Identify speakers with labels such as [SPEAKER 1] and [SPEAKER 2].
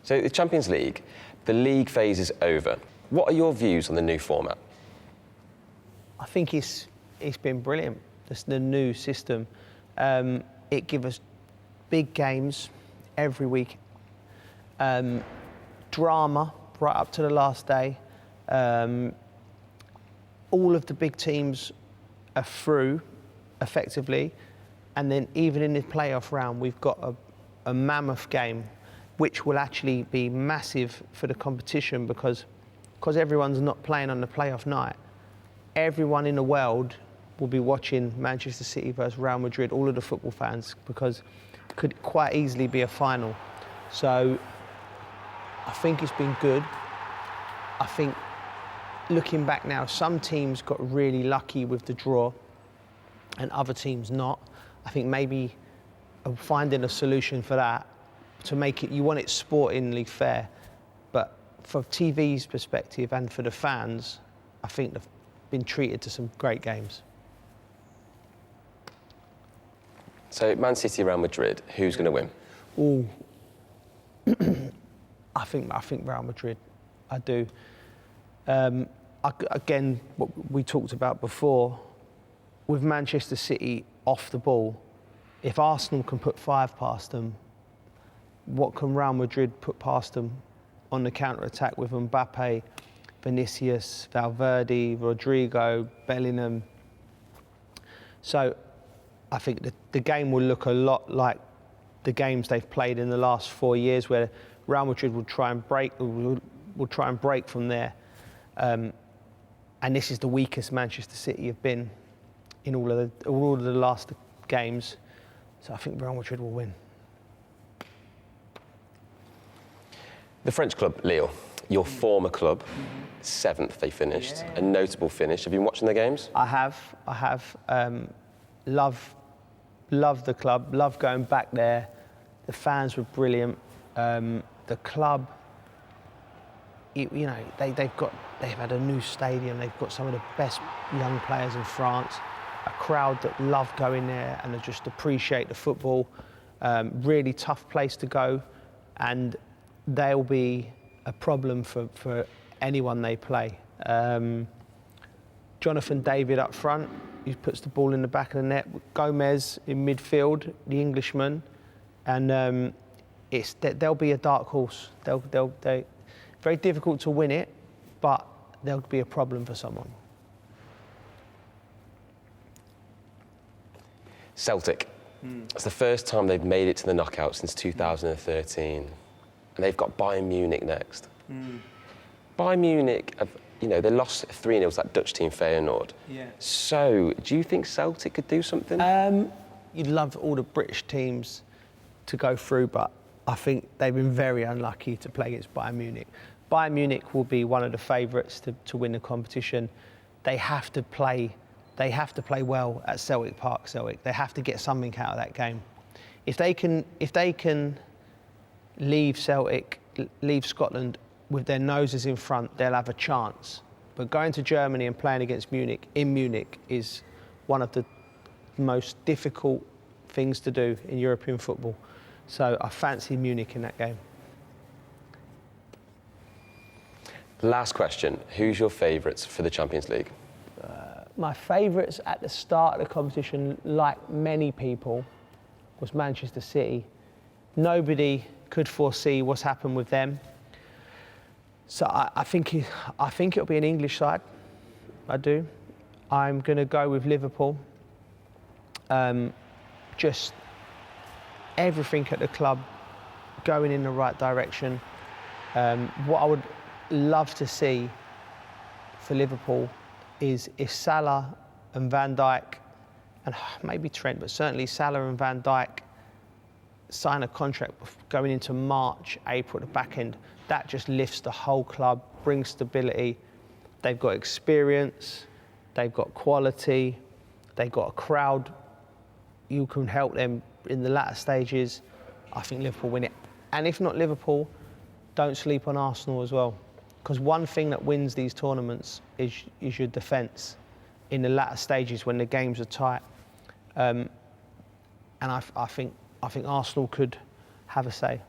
[SPEAKER 1] So the Champions League, the league phase is over. What are your views on the new format?
[SPEAKER 2] I think it's been brilliant. The new system. It gives us big games every week. Drama right up to the last day. All of the big teams are through effectively, and then even in the playoff round we've got a mammoth game which will actually be massive for the competition because everyone's not playing on the playoff night. Everyone in the world will be watching Manchester City versus Real Madrid, all of the football fans, because it could quite easily be a final. So I think it's been good. I think looking back now, some teams got really lucky with the draw and other teams not. I think maybe finding a solution for that to make it, you want it sportingly fair, but from TV's perspective and for the fans, I think they've been treated to some great games.
[SPEAKER 1] So Man City, Real Madrid, who's going to win?
[SPEAKER 2] Ooh, I think Real Madrid. I do. Again, what we talked about before, with Manchester City off the ball, if Arsenal can put 5 past them, what can Real Madrid put past them on the counter-attack with Mbappe, Vinicius, Valverde, Rodrigo, Bellingham? So I think the game will look a lot like the games they've played in the last 4 years, where Real Madrid will try and break from there. And this is the weakest Manchester City have been in all of the last games. So I think Real Madrid will win.
[SPEAKER 1] The French club, Lille, your former club, 7th they finished, a notable finish. Have you been watching the games?
[SPEAKER 2] I have. Love the club, love going back there. The fans were brilliant. The club, they've had a new stadium. They've got some of the best young players in France. A crowd that love going there and just appreciate the football. Really tough place to go, and they'll be a problem for anyone they play. Jonathan David up front, he puts the ball in the back of the net. Gomez in midfield, the Englishman, and they'll be a dark horse. They'll very difficult to win it, but they'll be a problem for someone.
[SPEAKER 1] Celtic. It's the first time they've made it to the knockout since 2013, and they've got Bayern Munich next. Bayern Munich, they lost 3-0 to that Dutch team Feyenoord.
[SPEAKER 2] Yeah.
[SPEAKER 1] So, do you think Celtic could do something?
[SPEAKER 2] You'd love all the British teams to go through, but I think they've been very unlucky to play against Bayern Munich. Bayern Munich will be one of the favourites to win the competition. They have to play well at Celtic Park. They have to get something out of that game. If they can leave Scotland with their noses in front, they'll have a chance. But going to Germany and playing against Munich in Munich is one of the most difficult things to do in European football. So I fancy Munich in that game.
[SPEAKER 1] Last question. Who's your favourites for the Champions League?
[SPEAKER 2] My favourites at the start of the competition, like many people, was Manchester City. Nobody could foresee what's happened with them. So I think it'll be an English side. I do. I'm going to go with Liverpool. Just everything at the club going in the right direction. What I would love to see for Liverpool is if Salah and Van Dijk, and maybe Trent, but certainly Salah and Van Dijk sign a contract going into March, April at the back end, that just lifts the whole club, brings stability. They've got experience, they've got quality, they've got a crowd. You can help them in the latter stages. I think Liverpool win it. And if not Liverpool, don't sleep on Arsenal as well. Because one thing that wins these tournaments is your defence in the latter stages when the games are tight. And I think Arsenal could have a say.